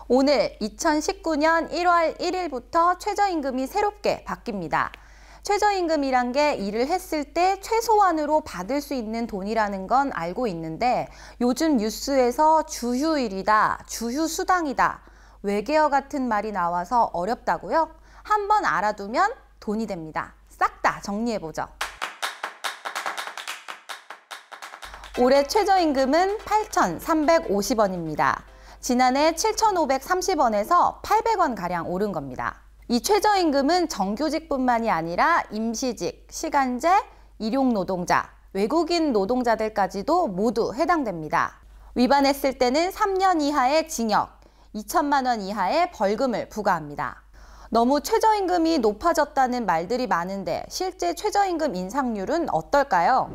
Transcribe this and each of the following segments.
오늘 2019년 1월 1일부터 최저임금이 새롭게 바뀝니다. 최저임금이란 게 일을 했을 때 최소한으로 받을 수 있는 돈이라는 건 알고 있는데 요즘 뉴스에서 주휴일이다, 주휴수당이다, 외계어 같은 말이 나와서 어렵다고요? 한번 알아두면 돈이 됩니다. 싹 다 정리해보죠. 올해 최저임금은 8,350원입니다. 지난해 7,530원에서 800원가량 오른 겁니다. 이 최저임금은 정규직뿐만이 아니라 임시직, 시간제, 일용노동자, 외국인 노동자들까지도 모두 해당됩니다. 위반했을 때는 3년 이하의 징역, 2천만 원 이하의 벌금을 부과합니다. 너무 최저임금이 높아졌다는 말들이 많은데 실제 최저임금 인상률은 어떨까요?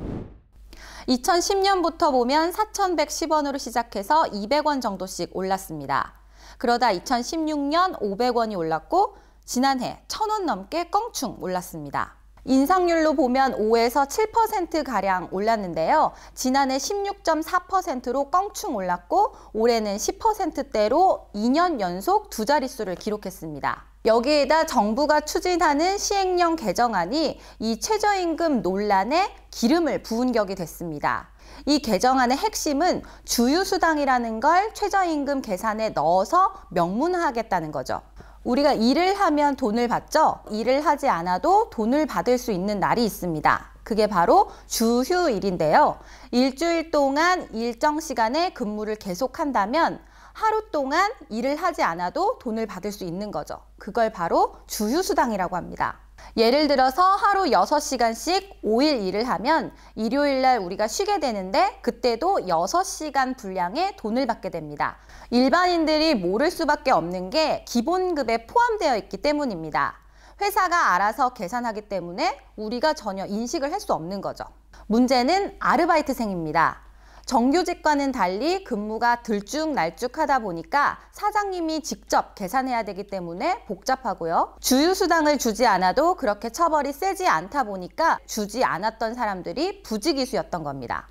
2010년부터 보면 4,110원으로 시작해서 200원 정도씩 올랐습니다. 그러다 2016년 500원이 올랐고 지난해 1,000원 넘게 껑충 올랐습니다. 인상률로 보면 5에서 7%가량 올랐는데요. 지난해 16.4%로 껑충 올랐고 올해는 10%대로 2년 연속 두 자릿수를 기록했습니다. 여기에다 정부가 추진하는 시행령 개정안이 이 최저임금 논란에 기름을 부은 격이 됐습니다. 이 개정안의 핵심은 주휴수당이라는 걸 최저임금 계산에 넣어서 명문화하겠다는 거죠. 우리가 일을 하면 돈을 받죠? 일을 하지 않아도 돈을 받을 수 있는 날이 있습니다. 그게 바로 주휴일인데요. 일주일 동안 일정 시간에 근무를 계속한다면 하루 동안 일을 하지 않아도 돈을 받을 수 있는 거죠. 그걸 바로 주휴수당이라고 합니다. 예를 들어서 하루 6시간씩 5일 일을 하면 일요일 날 우리가 쉬게 되는데 그때도 6시간 분량의 돈을 받게 됩니다. 일반인들이 모를 수밖에 없는 게 기본급에 포함되어 있기 때문입니다. 회사가 알아서 계산하기 때문에 우리가 전혀 인식을 할 수 없는 거죠. 문제는 아르바이트생입니다. 정규직과는 달리 근무가 들쭉날쭉하다 보니까 사장님이 직접 계산해야 되기 때문에 복잡하고요. 주휴수당을 주지 않아도 그렇게 처벌이 세지 않다 보니까 주지 않았던 사람들이 부지기수였던 겁니다.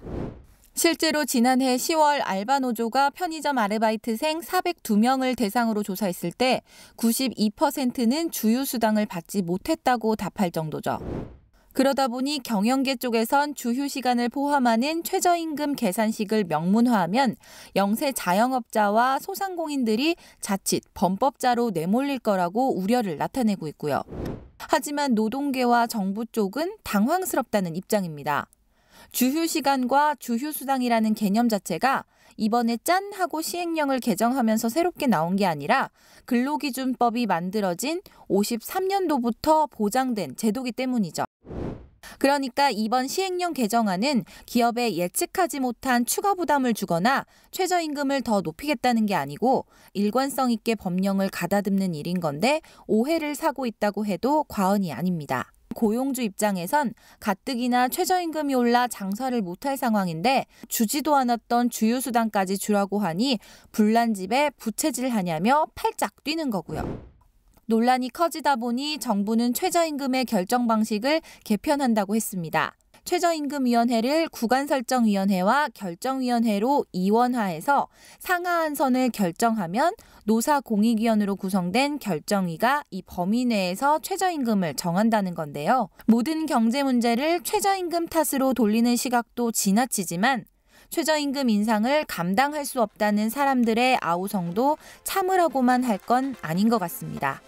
실제로 지난해 10월 알바노조가 편의점 아르바이트생 402명을 대상으로 조사했을 때 92%는 주휴수당을 받지 못했다고 답할 정도죠. 그러다 보니 경영계 쪽에선 주휴시간을 포함하는 최저임금 계산식을 명문화하면 영세 자영업자와 소상공인들이 자칫 범법자로 내몰릴 거라고 우려를 나타내고 있고요. 하지만 노동계와 정부 쪽은 당황스럽다는 입장입니다. 주휴시간과 주휴수당이라는 개념 자체가 이번에 짠 하고 시행령을 개정하면서 새롭게 나온 게 아니라 근로기준법이 만들어진 53년도부터 보장된 제도이기 때문이죠. 그러니까 이번 시행령 개정안은 기업에 예측하지 못한 추가 부담을 주거나 최저임금을 더 높이겠다는 게 아니고 일관성 있게 법령을 가다듬는 일인 건데 오해를 사고 있다고 해도 과언이 아닙니다. 고용주 입장에선 가뜩이나 최저임금이 올라 장사를 못할 상황인데 주지도 않았던 주휴수당까지 주라고 하니 불난집에 부채질하냐며 팔짝 뛰는 거고요. 논란이 커지다 보니 정부는 최저임금의 결정 방식을 개편한다고 했습니다. 최저임금위원회를 구간설정위원회와 결정위원회로 이원화해서 상하한 선을 결정하면 노사공익위원으로 구성된 결정위가 이 범위 내에서 최저임금을 정한다는 건데요. 모든 경제 문제를 최저임금 탓으로 돌리는 시각도 지나치지만 최저임금 인상을 감당할 수 없다는 사람들의 아우성도 참으라고만 할 건 아닌 것 같습니다.